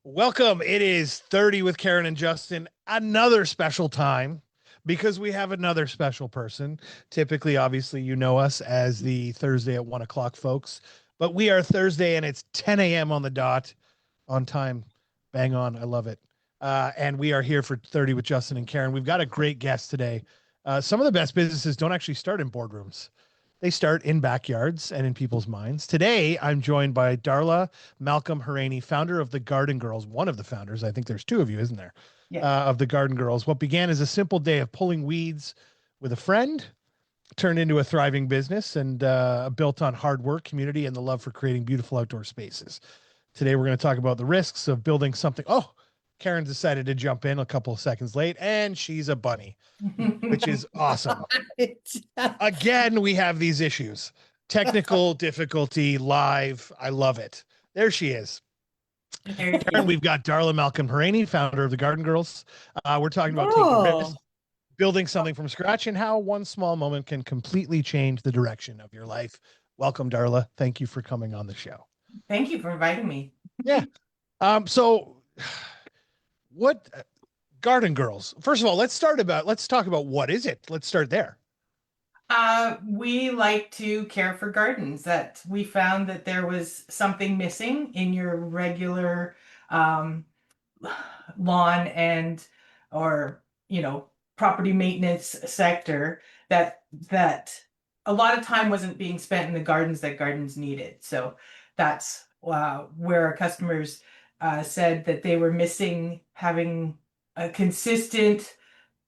Welcome. It is 30 with Karen and Justin. Another special time because we have another special person. Typically, obviously, you know us as the Thursday at 1 o'clock folks, but we are Thursday and it's 10 a.m. on the dot, on time. Bang on. I love it. And we are here for 30 with Justin and Karen. We've got a great guest today. Some of the best businesses don't actually start in boardrooms. They start in backyards and in people's minds. Today, I'm joined by Darla Malcolm Haraney, founder of the Garden Girls, one of the founders. I think there's two of you, isn't there? Yes. Of the Garden Girls. What began as a simple day of pulling weeds with a friend turned into a thriving business and built on hard work, community, and the love for creating beautiful outdoor spaces. Today, we're going to talk about the risks of building something. Oh, Karen decided to jump in a couple of seconds late, and she's a bunny, which is awesome. Again, we have these issues. Technical difficulty, live. I love it. There she is. Karen, we've got Darla Malcolm Haraney, founder of the Garden Girls. We're talking about taking risks, building something from scratch, and how one small moment can completely change the direction of your life. Welcome, Darla. Thank you for coming on the show. Thank you for inviting me. Yeah. So what Garden Girls? First of all, let's talk about what is it? Let's start there. We like to care for gardens. That we found that there was something missing in your regular um, lawn and or property maintenance sector that a lot of time wasn't being spent in the gardens that gardens needed. So that's where our customers said that they were missing having a consistent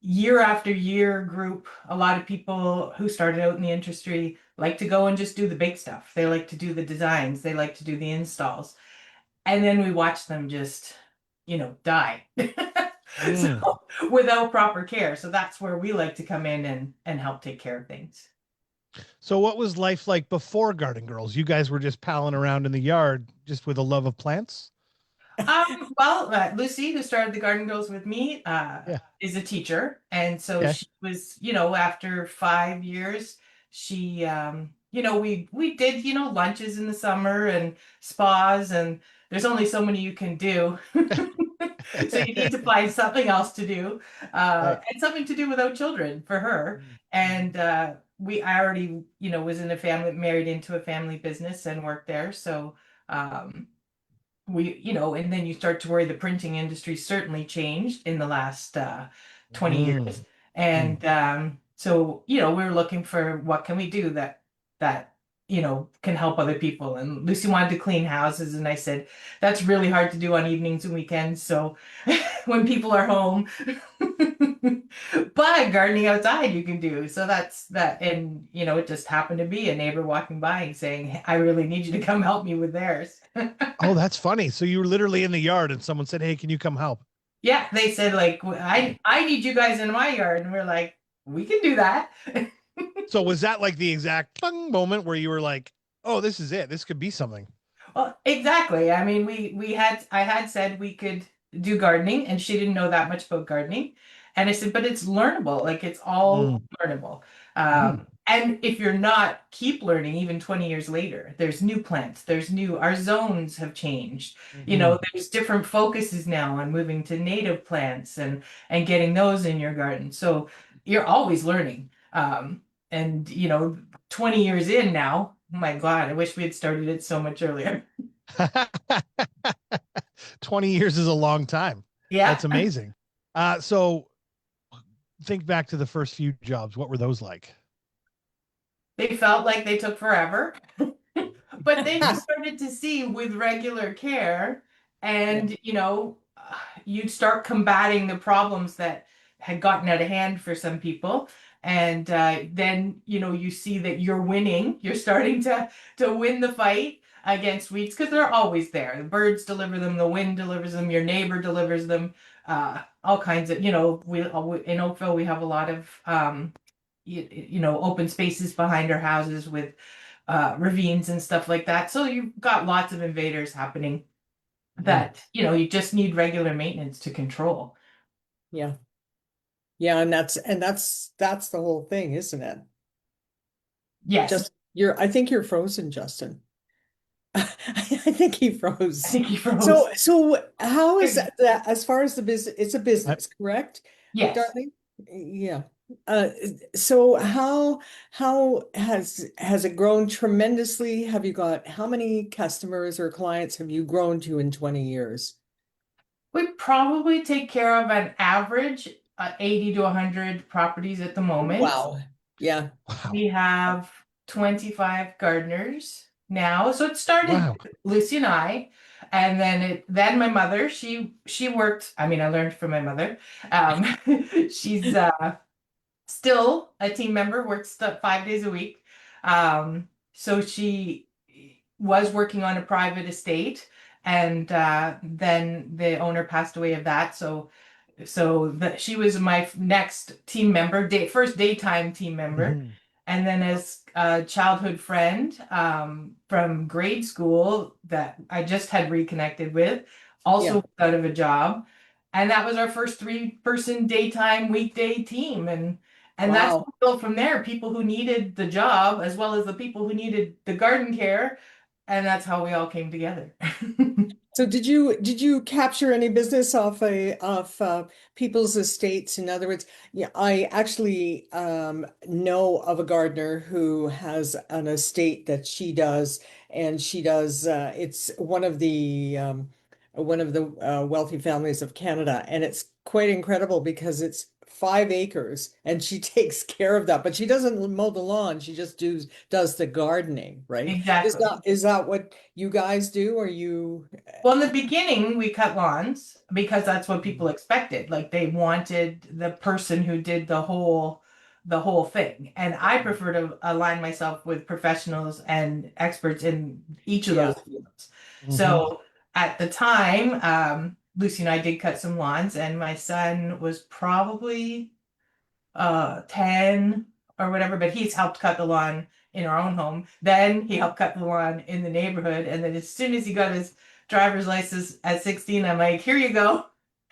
year after year group. A lot of people who started out in the industry like to go and just do the big stuff. They like to do the designs, they like to do the installs. And then we watch them just, die. So without proper care. So that's where we like to come in and help take care of things. So what was life like before Garden Girls? You guys were just palling around in the yard just with a love of plants? Lucy, who started the Garden Girls with me, Yeah. is a teacher. And so Okay. she was, after 5 years, she, we did, lunches in the summer and spas, and there's only so many you can do. So you need to find something else to do, Right. and something to do without children for her. And I already, was in a family, married into a family business and worked there. So, and then you start to worry the printing industry certainly changed in the last 20 Mm. years. Mm. And so, we were looking for what can we do that can help other people. And Lucy wanted to clean houses, and I said, that's really hard to do on evenings and weekends. So when people are home, but gardening outside you can do. So that's that. And, it just happened to be a neighbor walking by and saying, I really need you to come help me with theirs. Oh, that's funny. So you were literally in the yard and someone said, "Hey, can you come help?" Yeah, they said like I need you guys in my yard, and we're like, we can do that. So was that like the exact bang moment where you were like, "Oh, this is it. This could be something." Well, exactly. I mean, I had said we could do gardening, and she didn't know that much about gardening. And I said, but it's learnable. Like it's all Mm. learnable. Mhm. And if you're not, keep learning even 20 years later. There's new plants. Our zones have changed. Mhm. There's different focuses now on moving to native plants and getting those in your garden. So you're always learning. And 20 years in now, oh my God, I wish we had started it so much earlier. 20 years is a long time. Yeah, That's amazing. So think back to the first few jobs. What were those like? they felt like they took forever, but then you started to see with regular care, Yeah. and you'd start combating the problems that had gotten out of hand for some people. And then you see that you're winning. You're starting to win the fight against weeds because they're always there. The birds deliver them, the wind delivers them, your neighbor delivers them. All kinds of we in Oakville we have a lot of open spaces behind our houses with ravines and stuff like that. So you've got lots of invaders happening Mm. that you just need regular maintenance to control. Yeah. Yeah, and that's the whole thing, isn't it? Yes. Just I think you're frozen, Justin. I think he I froze. think he froze. So how is that as far as the business? It's a I, business, correct, Yes. darling? Yeah. Uh, so how has it grown tremendously? Have you got how many customers or clients have you grown to in 20 years? We probably take care of an average 80 to 100 properties at the moment. Wow. Yeah. wow. We have 25 gardeners now. So it started Wow. Lucy and I, and then my mother, she worked, I mean, I learned from my mother. Um, she's still a team member, works 5 days a week. So she was working on a private estate, and then the owner passed away of that. So she was my next team member, first daytime team member. Mhm. And then as a childhood friend from grade school that I just had reconnected with, also Yeah. was out of a job. And that was our first three-person daytime weekday team. And that's Wow. built from there. People who needed the job as well as the people who needed the garden care. And that's how we all came together. So did you capture any business off people's estates? In other words, yeah, I actually know of a gardener who has an estate that she does, and she does it's one of the wealthy families of Canada, and it's quite incredible because it's 5 acres and she takes care of that, but she doesn't mow the lawn. She just does the gardening, right? Exactly. Is that what you guys do? Or you? Well, in the beginning, we cut lawns because that's what people Mhm. expected. Like they wanted the person who did the whole thing. And I prefer to align myself with professionals and experts in each of Yeah. those fields. Mhm. So at the time, Lucy and I did cut some lawns, and my son was probably 10 or whatever, but he's helped cut the lawn in our own home. Then he helped cut the lawn in the neighborhood. And then as soon as he got his driver's license at 16, I'm like, here you go.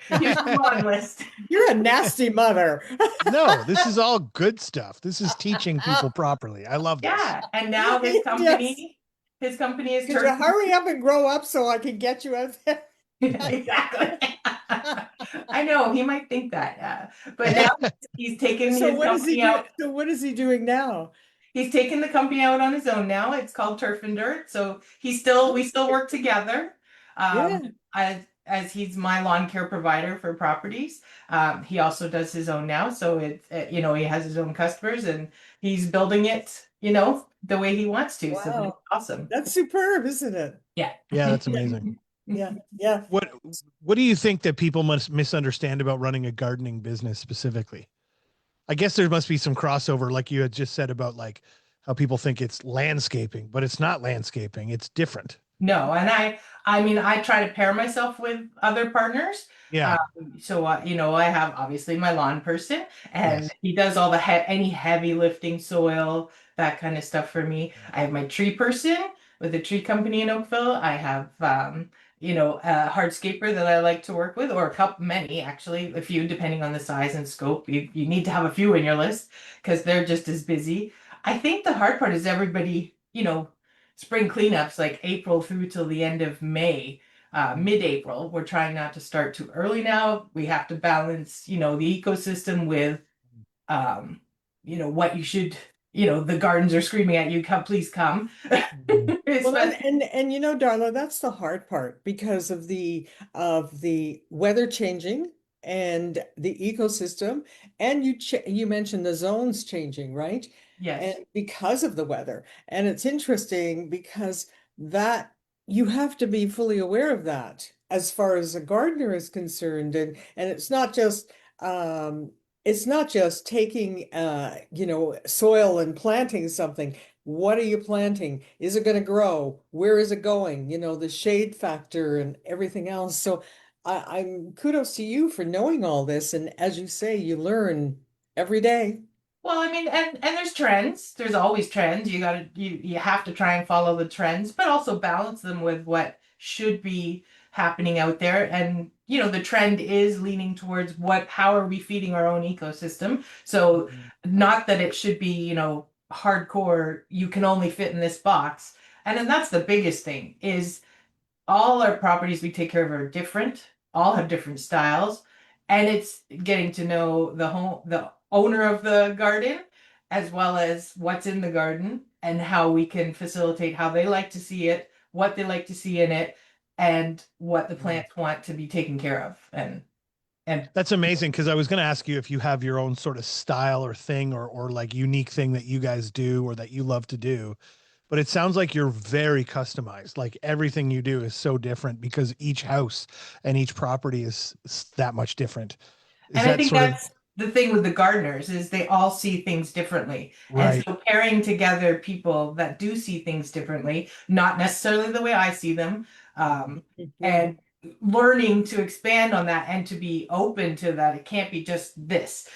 Here's your lawn list. You're a nasty mother. No, this is all good stuff. This is teaching people properly. I love this. Yeah. And now his Yes. company, his company is Could you Turf. hurry up and grow up so I can get you out there? Exactly. I know he might think that, but now he's taken So his what is he company do? out. So what is he doing now? He's taken the company out on his own now. It's called Turf and Dirt. So we still work together. Um, Yeah. as he's my lawn care provider for properties. He also does his own now. So he has his own customers and he's building it, the way he wants to. So it's Wow. awesome. That's superb, isn't it? Yeah. Yeah, that's Yeah. amazing. Yeah. Yeah. What what do you think that people must misunderstand about running a gardening business specifically? I guess there must be some crossover, like you had just said about like how people think it's landscaping, but it's not landscaping. It's different. No, and I mean, I try to pair myself with other partners. Yeah. Um, so, I have obviously my lawn person, and Yes. he does all the any heavy lifting, soil, that kind of stuff for me. I have my tree person with a tree company in Oakville. I have, a hardscaper that I like to work with, or a couple, many actually, a few, depending on the size and scope. You need to have a few in your list because they're just as busy. I think the hard part is everybody, spring cleanups like April through till the end of May, mid-April. We're trying not to start too early now. We have to balance, the ecosystem with, what you should, the gardens are screaming at you, come, please come. Mhm. Well, and, Especially, and and you know, Darla, that's the hard part because of the weather changing and the ecosystem, and you mentioned the zones changing, right? And yes. because of the weather, and it's interesting because that you have to be fully aware of that as far as a gardener is concerned, and um it's not just taking soil and planting something. What are you planting? Is it going to grow? Where is it going? The shade factor and everything else. So I'm kudos to you for knowing all this. And as you say, you learn every day. Well, I mean, and there's trends. There's always trends. You have to try and follow the trends, but also balance them with what should be happening out there. And the trend is leaning towards how are we feeding our own ecosystem? So Mhm. not that it should be, hardcore, you can only fit in this box. And then that's the biggest thing is all our properties we take care of are different, all have different styles, and it's getting to know the owner of the garden, as well as what's in the garden and how we can facilitate how they like to see it, what they like to see in it, and what the Mm. plants want to be taken care of. And That's amazing because I was going to ask you if you have your own sort of style or thing or like unique thing that you guys do or that you love to do. But it sounds like you're very customized. Like everything you do is so different because each house and each property is that much different. Is And I that think sort of that's the thing with the gardeners is they all see things differently. And right? so pairing together people that do see things differently, not necessarily the way I see them, Yeah. and learning to expand on that and to be open to that. It can't be just this.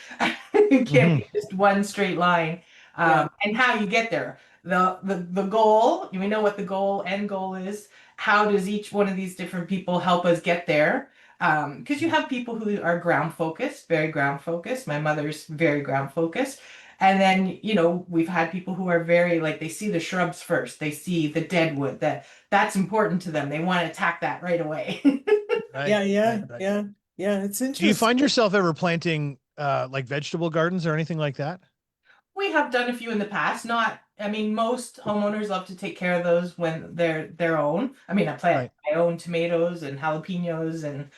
It can't Hmm. be just one straight line. Yeah. And how you get there. The goal, we know what the end goal is. How does each one of these different people help us get there? Because you have people who are ground focused, very ground focused. My mother's very ground focused. And then, we've had people who are very like they see the shrubs first. They see the dead wood. That's important to them. They want to attack that right away. Right, Yeah, right, yeah, right. yeah, yeah. It's Do you find interesting. yourself ever planting like vegetable gardens or anything like that? We have done a few in the past. Not, I mean, most homeowners love to take care of those when they're their own. I mean, I plant Right. my own tomatoes and jalapenos and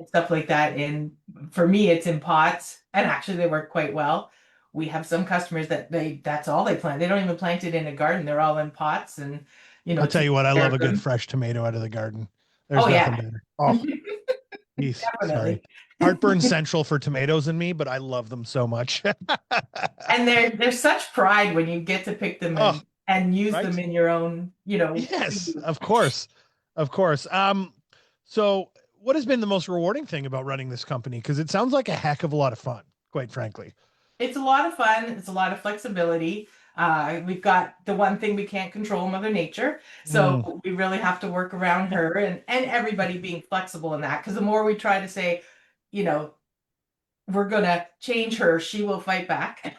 stuff like that. And for me, it's in pots, and actually they work quite well. We have some customers that that's all they plant. They don't even plant it in a garden. They're all in pots and I'll tell take you what, I care love of a good them. fresh tomato out of the garden. There's Oh nothing yeah, better. Oh, geez, sorry. definitely. Heartburn central for tomatoes and me, but I love them so much. And there's such pride when you get to pick them Oh, and use them right. in your own, Yes, food. of course. Of course. So what has been the most rewarding thing about running this company? Because it sounds like a heck of a lot of fun, quite frankly. It's a lot of fun. It's a lot of flexibility. We've got the one thing we can't control, Mother Nature. Mm. So we really have to work around her and everybody being flexible in that. Because the more we try to say, you know, we're gonna change her, she will fight back.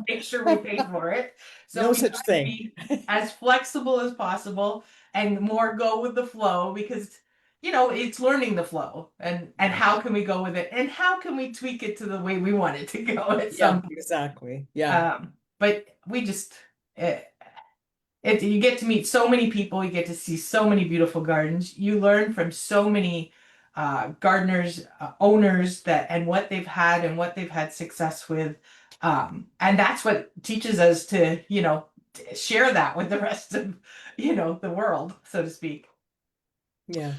Make sure we pay for it. So No we such try to thing. be as flexible as possible and more go with the flow because it's learning the flow and how Yes. can we go with it and how can we tweak it to the way we want it to go at Yeah, some point. exactly. Yeah. But we just you get to meet so many people, you get to see so many beautiful gardens, you learn from so many gardeners, owners that and what they've had and what they've had success with, and that's what teaches us to share that with the rest of the world, so to speak. Yeah.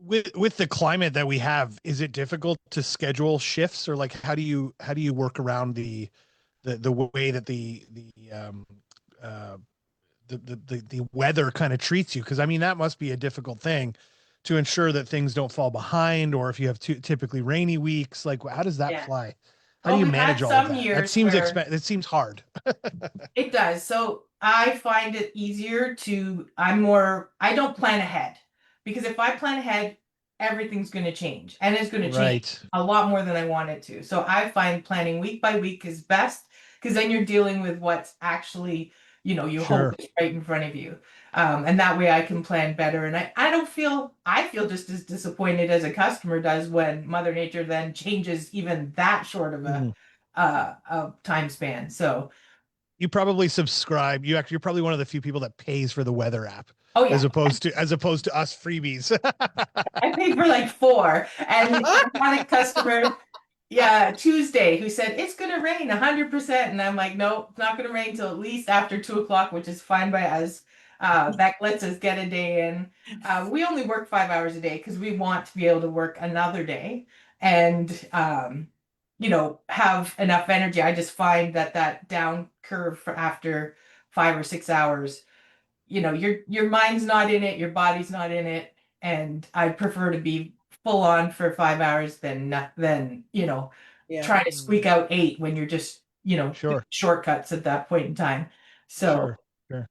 With the climate that we have, is it difficult to schedule shifts or like how do you work around the way that uh the weather kind of treats you? Because I mean that must be a difficult thing to ensure that things don't fall behind, or if you have typically rainy weeks, like how does that Yeah. fly? How do Well, you we've manage had all of some that? That years seems where that seems hard. it does. So I find it easier I don't plan ahead because if I plan ahead, everything's going to change and it's going to change Right. a lot more than I want it to. So I find planning week by week is best because then you're dealing with what's actually, you hope Sure. is right in front of you. And that way I can plan better. And I don't feel, I feel just as disappointed as a customer does when Mother Nature then changes even that short of Mhm. a time span. So, You probably subscribe. You're probably one of the few people that pays for the weather app oh as yeah. opposed to us freebies. I paid for like four, and I had a customer, yeah, Tuesday, who said it's gonna rain 100%, and I'm like, no, it's not gonna rain till at least after 2 o'clock, which is fine by us. That lets us get a day in. We only work 5 hours a day because we want to be able to work another day and have enough energy. I just find that down curve for after 5 or 6 hours, your mind's not in it, your body's not in it, and I prefer to be full on for 5 hours than Yeah. try to Mm. squeak out 8 when you're just doing Sure. shortcuts at that point in time. So Sure. Sure.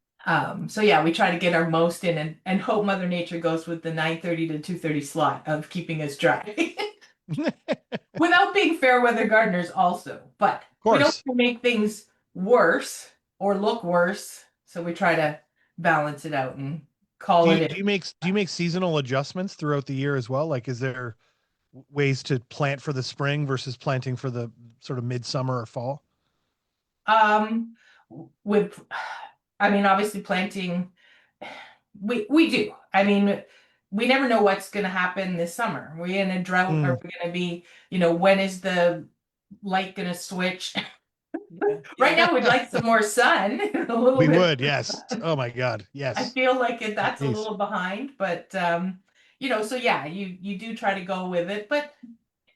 so yeah, we try to get our most in and hope Mother Nature goes with the 9:30 to 2:30 slot of keeping us dry. Of Without being fair weather gardeners also, but we don't course. want to make things worse or look worse, so we try to balance it out and call it in. Do you make seasonal adjustments throughout the year as well? Like, is there ways to plant for the spring versus planting for the sort of midsummer or fall? Um, with, I mean, obviously planting, we do. I mean, we never know what's going to happen this summer. Are we in a drought? Are Mm, we going to be, when is the light going to switch? Yeah, Right yeah. now, we'd like some more sun, a little we bit. would, yes. Oh my God, I yes. feel like that's a Jeez. little behind, but so yeah, you do try to go with it, but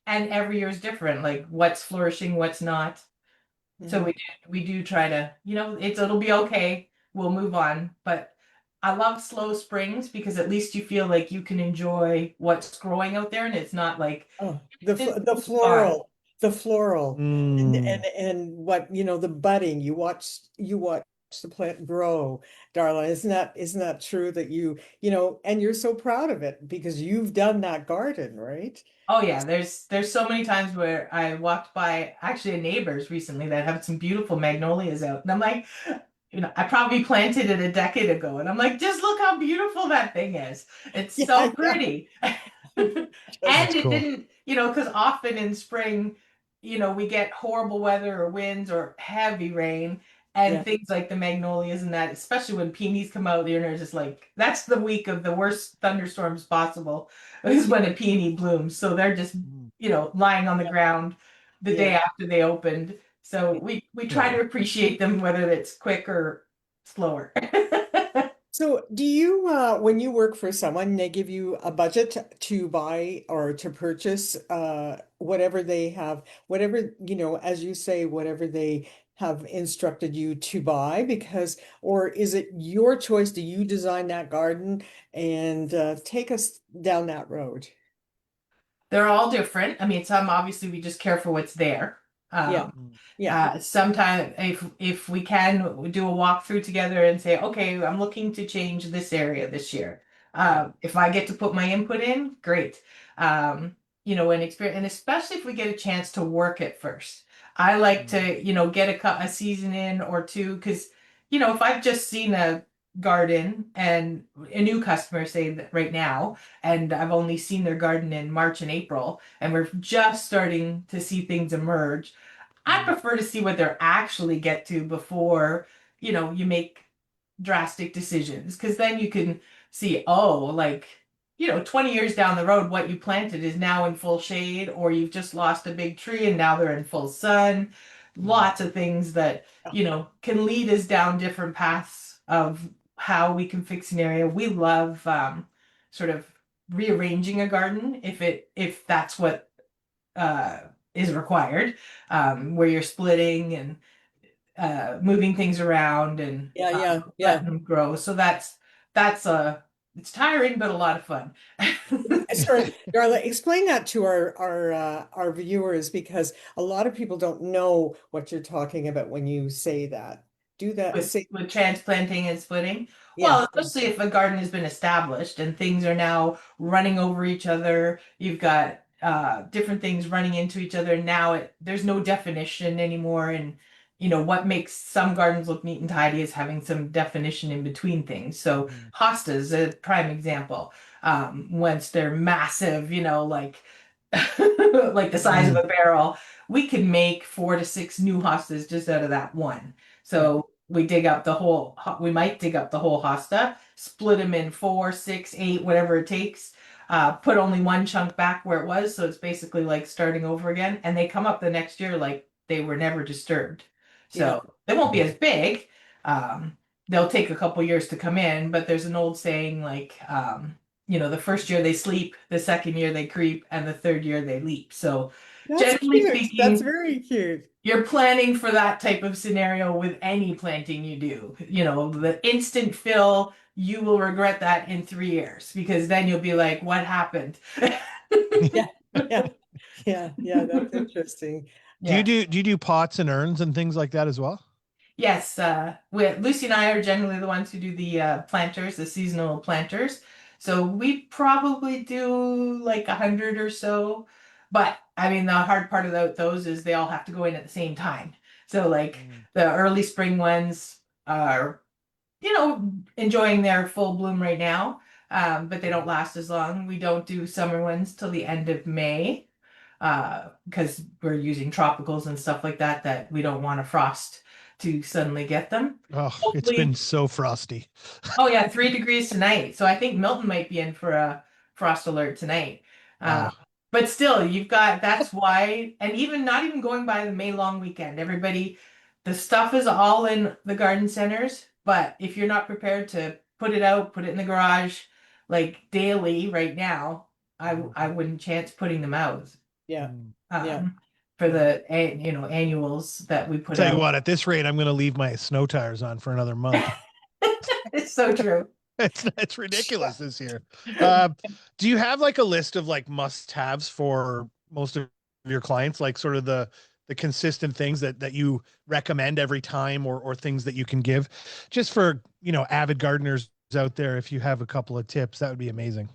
and every year is different, like what's flourishing, what's not. So Mhm. we do try to, it'll be okay. We'll move on. But I love slow springs because at least you feel like you can enjoy what's growing out there and it's not like Oh, it's the fun. floral, Mm. and what the budding. You watch the plant grow, Darla. Isn't that true that and you're so proud of it because you've done that garden, right? Oh yeah, there's so many times where I walked by actually a neighbor's recently that have some beautiful magnolias out. And I'm like, I probably planted it a decade ago, and I'm like, just look how beautiful that thing is. It's Yeah, so yeah. pretty. And That's Just it cool. didn't, because often in spring, we get horrible weather or winds or heavy rain and yeah, things like the magnolias and that, especially when peonies come out, you're just like, that's the week of the worst thunderstorms possible is when a peony blooms. So they're just, Mm. lying on the ground the day yeah. after they opened. So Yeah. we try to Oh. appreciate them, whether it's quick or slower. So, do when you work for someone, they give you a budget to buy or to purchase whatever they have, whatever, as you say, whatever they have instructed you to buy, or is it your choice? Do you design that garden and take us down that road? They're all different. I mean, some obviously we just care for what's there. Yeah, Mm. yeah, Sometimes if we can we do a walkthrough together and say, okay, I'm looking to change this area this year. yeah, If I get to put my input in, great. And experience, and especially if we get a chance to work it first. I like Mm. to, get a season in or two because, if I've just seen a garden and a new customer say that right now, and I've only seen their garden in March and April, and we're just starting to see things emerge. I Mm. prefer to see what they're actually get to before, you make drastic decisions because then you can see, oh, like, 20 years down the road, what you planted is now in full shade, or you've just lost a big tree and now they're in full sun. Mm. Lots of things that, yeah, can lead us down different paths of how we can fix an area. We love sort of rearranging a garden if that's what uh, is required, where you're splitting and moving things around and yeah, yeah, letting yeah. them grow. So that's it's tiring but a lot of fun. Sorry, Darla, explain that to our viewers because a lot of people don't know what you're talking about when you say that. Do that. with Say, with transplanting and splitting. yeah, Well, especially if a garden has been established and things are now running over each other, you've got different things running into each other. Now there's no definition anymore, and what makes some gardens look neat and tidy is having some definition in between things. So Mm. hostas, a prime example. Once they're massive, like like the size of Mm. a barrel, we can make 4 to 6 new hostas just out of that one. yeah, So we might dig up the whole hosta, split them in 4, 6, 8, whatever it takes. Put only one chunk back where it was, so it's basically like starting over again. And they come up the next year like they were never disturbed. yeah. So they won't be Mm. as big. Um, they'll take a couple years to come in, but there's an old saying like, the first year they sleep, the second year they creep, and the third year they leap. So That's generally cute. That's speaking, very cute. you're planning for that type of scenario with any planting you do. The instant fill, you will regret that in 3 years because then you'll be like, what happened? Yeah, yeah, yeah, yeah. That's interesting. Yeah. Do you do pots and urns and things like that as well? Yes, Lucy and I are generally the ones who do the planters, the seasonal planters. So we probably do like 100 or so. But I mean, the hard part about those is they all have to go in at the same time. So like Mm. the early spring ones are enjoying their full bloom right now, but they don't last as long. We don't do summer ones till the end of May, because we're using tropicals and stuff like that that we don't want a frost to suddenly get them. Oh, it's been Hopefully, so frosty. oh yeah, 3 degrees tonight. So I think Milton might be in for a frost alert tonight. Uh, Wow. but still, you've got that's why, and even not even going by the May long weekend, everybody, the stuff is all in the garden centers. But if you're not prepared to put it out, put it in the garage like daily right now, I wouldn't chance putting them out. Yeah. Mm. Yeah. For Yeah. the annuals that we put Tell you out. what, at this rate, I'm going to leave my snow tires on for another month. It's so true. It's ridiculous this year. Do you have like a list of like must-haves for most of your clients, like sort of the consistent things that you recommend every time, or things that you can give, just for avid gardeners out there? If you have a couple of tips, that would be amazing.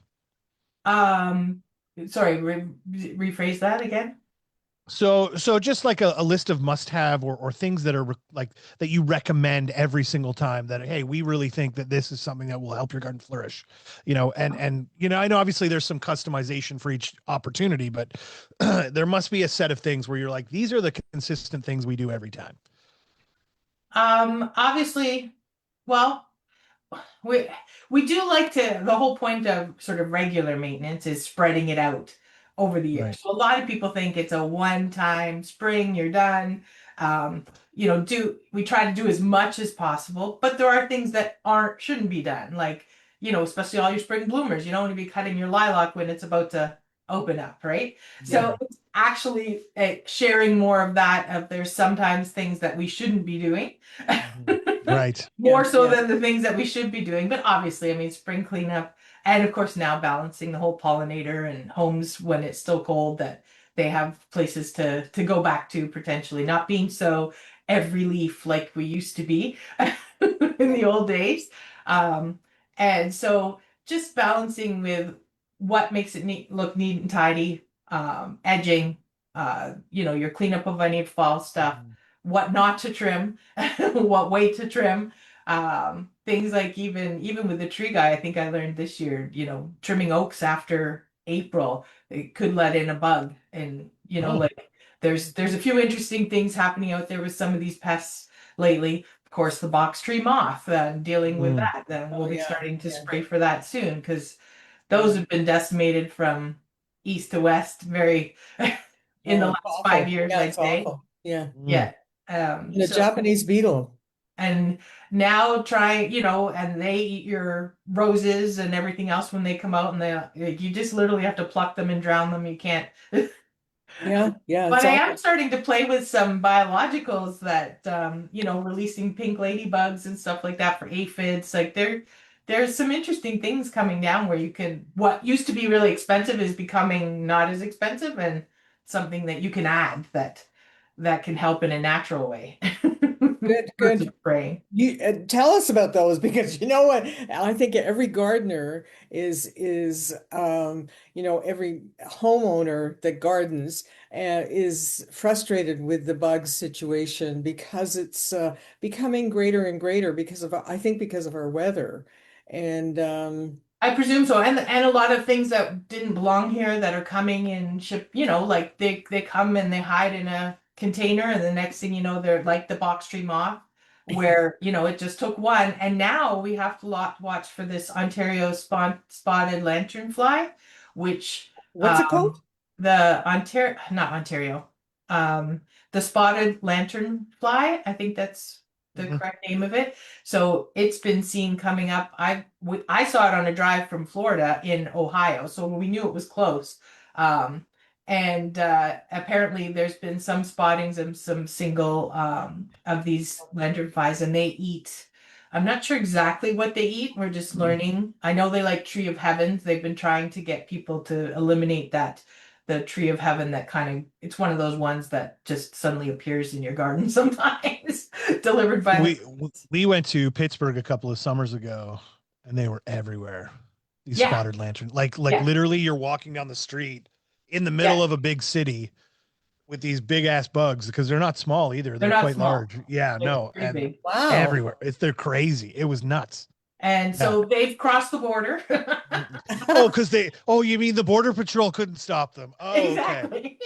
Um, Sorry, rephrase that again. So just like a list of must-have, or things that are like that you recommend every single time, that hey, we really think that this is something that will help your garden flourish, and I know obviously there's some customization for each opportunity, but there must be a set of things where you're like, these are the consistent things we do every time. Obviously, well, we we do like to, the whole point of sort of regular maintenance is spreading it out over the Right. years. So a lot of people think it's a one-time spring, you're done. Do we try to do as much as possible, but there are things that shouldn't be done. Like, especially all your spring bloomers. You don't want to be cutting your lilac when it's about to open up, right? Yeah. So it's actually sharing more of that, of there's sometimes things that we shouldn't be doing. Mhm. Right. Yeah. More so Yeah. than the things that we should be doing. But obviously, I mean, spring cleanup, and of course, now balancing the whole pollinator and homes when it's still cold, that they have places to go back to, potentially not being so every leaf like we used to be in the old days. Um, and so just balancing with what makes it look neat and tidy, edging, your cleanup of any fall stuff, Mhm. what not to trim, what weight to trim. Things like, even with the tree guy, I think I learned this year, trimming oaks after April, it could let in a bug. And, Oh. like there's a few interesting things happening out there with some of these pests lately. Of course, the box tree moth, dealing with Mm. that. Then Oh we'll be yeah. starting to Yeah. spray for that soon, because those Yeah. have been decimated from east to west very in the Oh, it's last five awful. years, Yeah, I'd it's say. awful. Yeah. Mm. Yeah. And the So, Japanese beetle. and now try, and they eat your roses and everything else when they come out, and you just literally have to pluck them and drown them. You can't. Yeah. Yeah, But it's I am awful. starting to play with some biologicals that, releasing pink ladybugs and stuff like that for aphids. Like, there's some interesting things coming down where what used to be really expensive is becoming not as expensive, and something that you can add that can help in a natural way Good, versus good. spraying. You tell us about those, because you know what? I think every gardener is every homeowner that gardens is frustrated with the bug situation, because it's becoming greater and greater because of, I think, because of our weather. And I presume so, and a lot of things that didn't belong here that are coming in ship. Like they come and they hide in a container, and the next thing you know, they're like the box tree moth, where it just took one, and now we have to watch for this Ontario spotted lanternfly, which what's it called? um the Ontario, not Ontario, um the spotted lanternfly. I think that's the Mhm. correct name of it. So it's been seen coming up. I saw it on a drive from Florida in Ohio, so we knew it was close. Um, and apparently, there's been some spottings of some single of these lanternflies, and they eat. I'm not sure exactly what they eat. We're just learning. I know they like tree of heavens. They've been trying to get people to eliminate that. The tree of heaven, that kind of, it's one of those ones that just suddenly appears in your garden sometimes, delivered by the. We went to Pittsburgh a couple of summers ago, and they were everywhere. These Yeah, spotted lantern, like yeah, literally, you're walking down the street in the yeah. middle of a big city, with these big ass bugs because they're not small either. They're They're not quite small. large. Yeah, They're no, pretty and big. Wow. everywhere. They're crazy. It was nuts. And Yeah. so they've crossed the border. Oh, because you mean the Border Patrol couldn't stop them? Oh, okay. Exactly.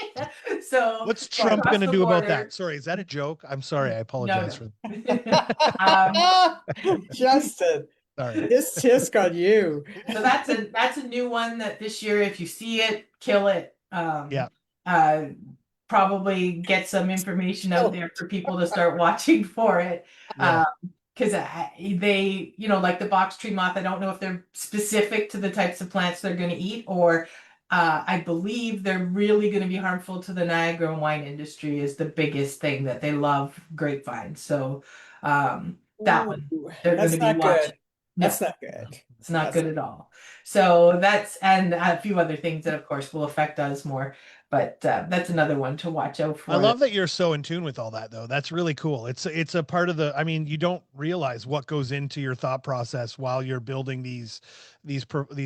So What's they Trump crossed gonna the do about border. that? Sorry, is that a joke? I'm sorry. I apologize No, for no. um, Justin, sorry. this tisk on you. so that's a new one that this year, if you see it, kill it. Yeah. Uh, probably get some information out there for people to start watching for it. Yeah. Because they, like the box tree moth, I don't know if they're specific to the types of plants they're going to eat, or I believe they're really going to be harmful to the Niagara wine industry is the biggest thing that they love grapevines. So that one Ooh, they're going that's to be not watching. good. No, That's not good. it's not That's good at all. So and a few other things that, of course, will affect us more. But that's another one to watch out I for. love that you're so in tune with all that though. That's really cool. It's a part of the I mean, you don't realize what goes into your thought process while you're building these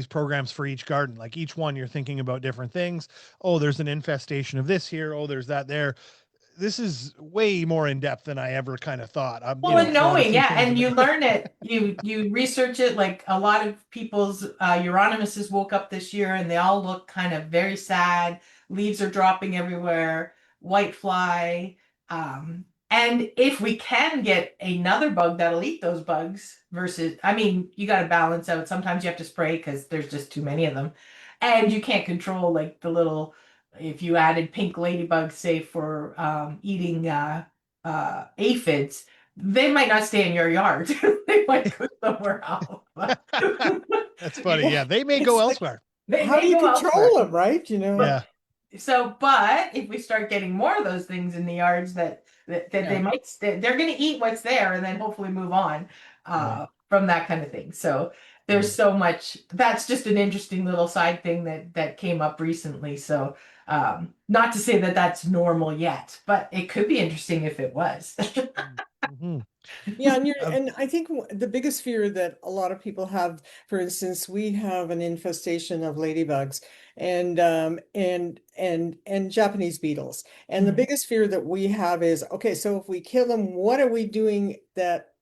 programs for each garden. Like each one you're thinking about different things. Oh, there's an infestation of this here. Oh, there's that there. This is way more in depth than I ever kind of thought. Well, and Throughout a knowing, few yeah, things and you about learn it, you research it. Like a lot of people's Euonymuses woke up this year, and they all look kind of very sad. Leaves are dropping everywhere. White fly. And if we can get another bug that'll eat those bugs, versus, I mean, you got to balance out. Sometimes you have to spray because there's just too many of them, and you can't control like the little. If you added pink ladybugs, say for eating aphids, they might not stay in your yard. They might go somewhere else. that's funny. Yeah, they may go it's like, elsewhere. They how do may you go elsewhere. control them, right? Yeah. But if we start getting more of those things in the yards that Yeah. they might they're going to eat what's there and then hopefully move on Right. from that kind of thing. So there's so much. That's just an interesting little side thing that came up recently. So not to say that that's normal yet, but it could be interesting if it was. Mhm. Yeah, Uh, and I think the biggest fear that a lot of people have, for instance, we have an infestation of ladybugs and Japanese beetles. And the Mhm. biggest fear that we have is, okay, so if we kill them, what are we doing that,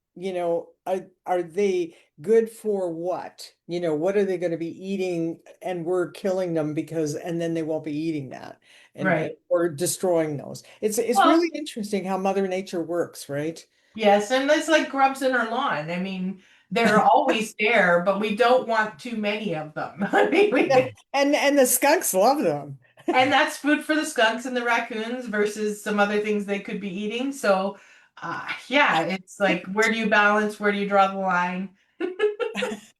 are they good for what? What are they going to be eating? And we're killing them and then they won't be eating that and Right. or destroying those. It's Well, really interesting how Mother Nature works, right? yes, and it's like grubs in our lawn. I mean, they're always there, but we don't want too many of them. I mean, Yeah, and the skunks love them. and that's food for the skunks and the raccoons versus some other things they could be eating. So, yeah, it's like, where do you balance? Where do you draw the line? it's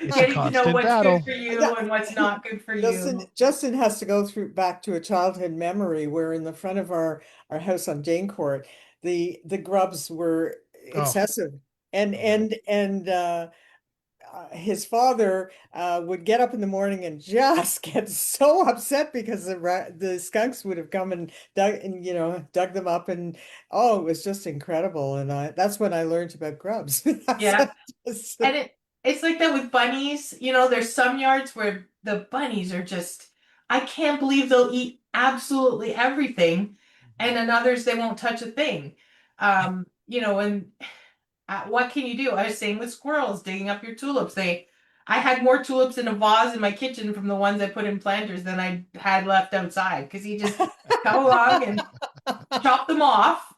a Getting to know constant what's good battle. for you and what's not good for you. Justin has to go through back to a childhood memory where in the front of our house on Jane Court, the grubs were Oh, excessive. And okay. his father would get up in the morning and just get so upset because the skunks would have come and dug them up, and oh, it was just incredible. And that's when I learned about grubs. Yeah. And it's like that with bunnies. There's some yards where the bunnies are just, I can't believe they'll eat absolutely everything, and in others they won't touch a thing. And what can you do? I was saying with squirrels digging up your tulips. I had more tulips in a vase in my kitchen from the ones I put in planters than I had left outside because he just come along and chop them off.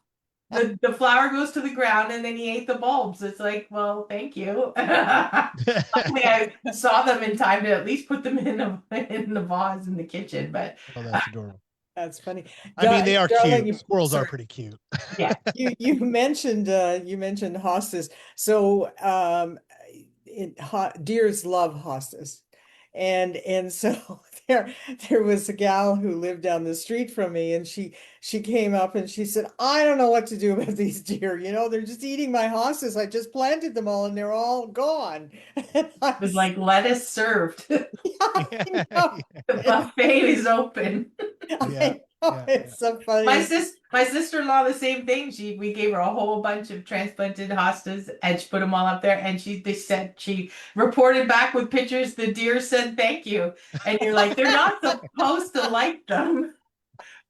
The flower goes to the ground and then he ate the bulbs. It's like, well, thank you. Luckily, I saw them in time to at least put them in the vase in the kitchen. But Oh, that's adorable. That's funny. I mean, they are Darla, cute. Squirrels are sorry, pretty cute. yeah, you mentioned hostas. So deers love hostas. And so there was a gal who lived down the street from me, and she came up and she said, I don't know what to do about these deer. They're just eating my hostas. I just planted them all and they're all gone. And I with said, like lettuce served. yeah, I know. The buffet is open. Yeah, I know, yeah, yeah. it's so My funny. sis, my sister-in-law, the same thing. We gave her a whole bunch of transplanted hostas, and she put them all up there. And they said she reported back with pictures. The deer said thank you, and you're like, they're not supposed to like them,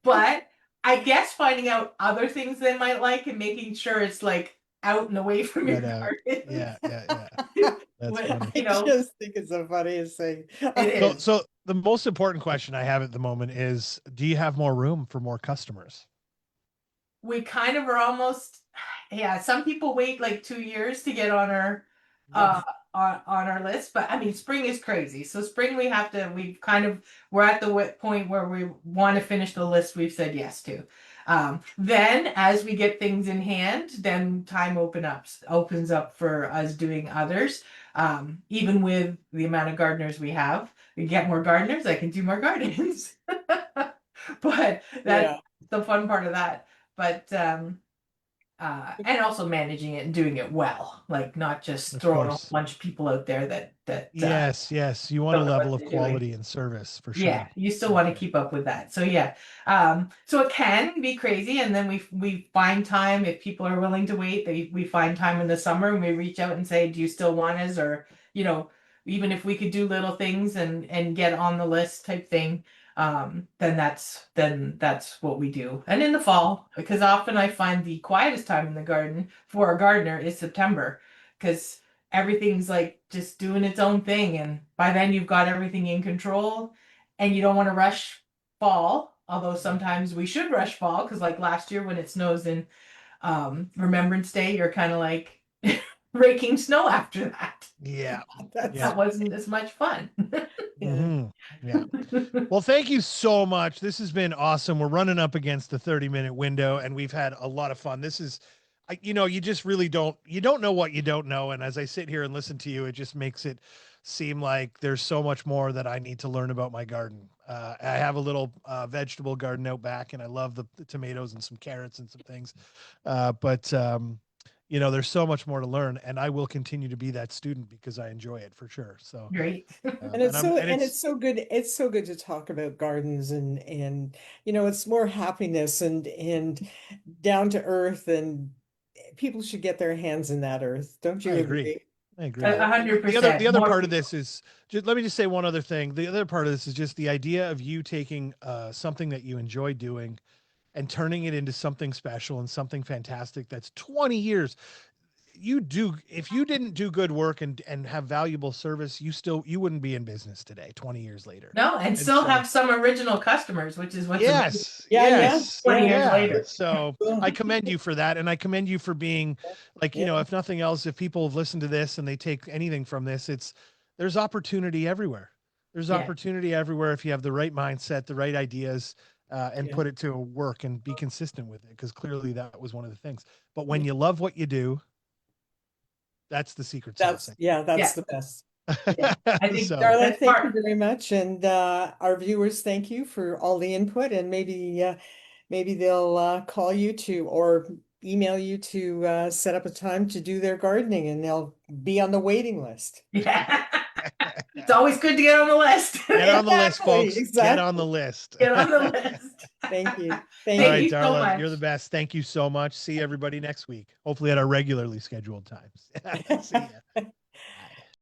but I guess finding out other things they might like and making sure it's like out and away from your Spread out. garden. Yeah. That's funny. You I know, just think it's the funniest thing. it So, is. so the most important question I have at the moment is, do you have more room for more customers? We kind of are almost, yeah, some people wait like 2 years to get on our Yeah. on our list, but I mean spring is crazy. So spring we've kind of, we're at the point where we want to finish the list we've said yes to. Then as we get things in hand, then time opens up for us doing others. Even with the amount of gardeners we get more gardeners, I can do more gardens. But that's Yeah. the fun part of that. But and also managing it and doing it well, like not just Of throwing a course. bunch of people out there that Yes. You want a don't know level what of they're doing. quality and service for Yeah, sure. you still For want to sure. keep up with that. So yeah, so it can be crazy, and then we find time if people are willing to wait. We find time in the summer, and we reach out and say, "Do you still want us?" Or you know, even if we could do little things and get on the list type thing, then that's what we do. And in the fall, because often I find the quietest time in the garden for a gardener is September, because everything's like just doing its own thing, and by then you've got everything in control and you don't want to rush fall, although sometimes we should rush fall, because like last year when it snows in Remembrance Day, you're kind of like raking snow after that. Yeah. That's Yeah. That wasn't as much fun. yeah. Yeah. Well, thank you so much. This has been awesome. We're running up against the 30-minute window and we've had a lot of fun. This is, you just really you don't know what you don't know. And as I sit here and listen to you, it just makes it seem like there's so much more that I need to learn about my garden. I have a little vegetable garden out back and I love the tomatoes and some carrots and some things. But there's so much more to learn and I will continue to be that student because I enjoy it for sure. So, Great. And and it's I'm, so and and it's, it's so good. It's so good to talk about gardens and it's more happiness and down to earth, and people should get their hands in that earth. Don't I you agree. agree? I agree. A hundred The percent other more part of people. this is just, let me just say one other thing. The other part of this is just the idea of you taking something that you enjoy doing and turning it into something special and something fantastic that's 20 years. If you didn't do good work and have valuable service, you wouldn't be in business today 20 years later. No, and And still so have some original customers, which is what's amazing yes, Yeah, yeah, 20 yeah, years yeah. later. So yeah, I commend you for that. And I commend you for being like, yeah, if nothing else, if people have listened to this and they take anything from this, there's opportunity everywhere. There's Yeah, opportunity everywhere if you have the right mindset, the right ideas, and yeah, put it to work and be consistent with it. Because clearly that was one of the things. But when yeah. you love what you do, that's the secret sauce. That's yeah, the best. yeah. I think So Darla, that's thank you part. very much, and our viewers, thank you for all the input, and maybe they'll call you to or email you to set up a time to do their gardening, and they'll be on the waiting list. Yeah. It's always good to get on the list. get on the list, Exactly, folks. Get exactly. on the list. Get on the list. Thank you. All Thank Thank right, you. you so Darla, you're much. the best. Thank you so much. See everybody next week. Hopefully at our regularly scheduled times. See ya.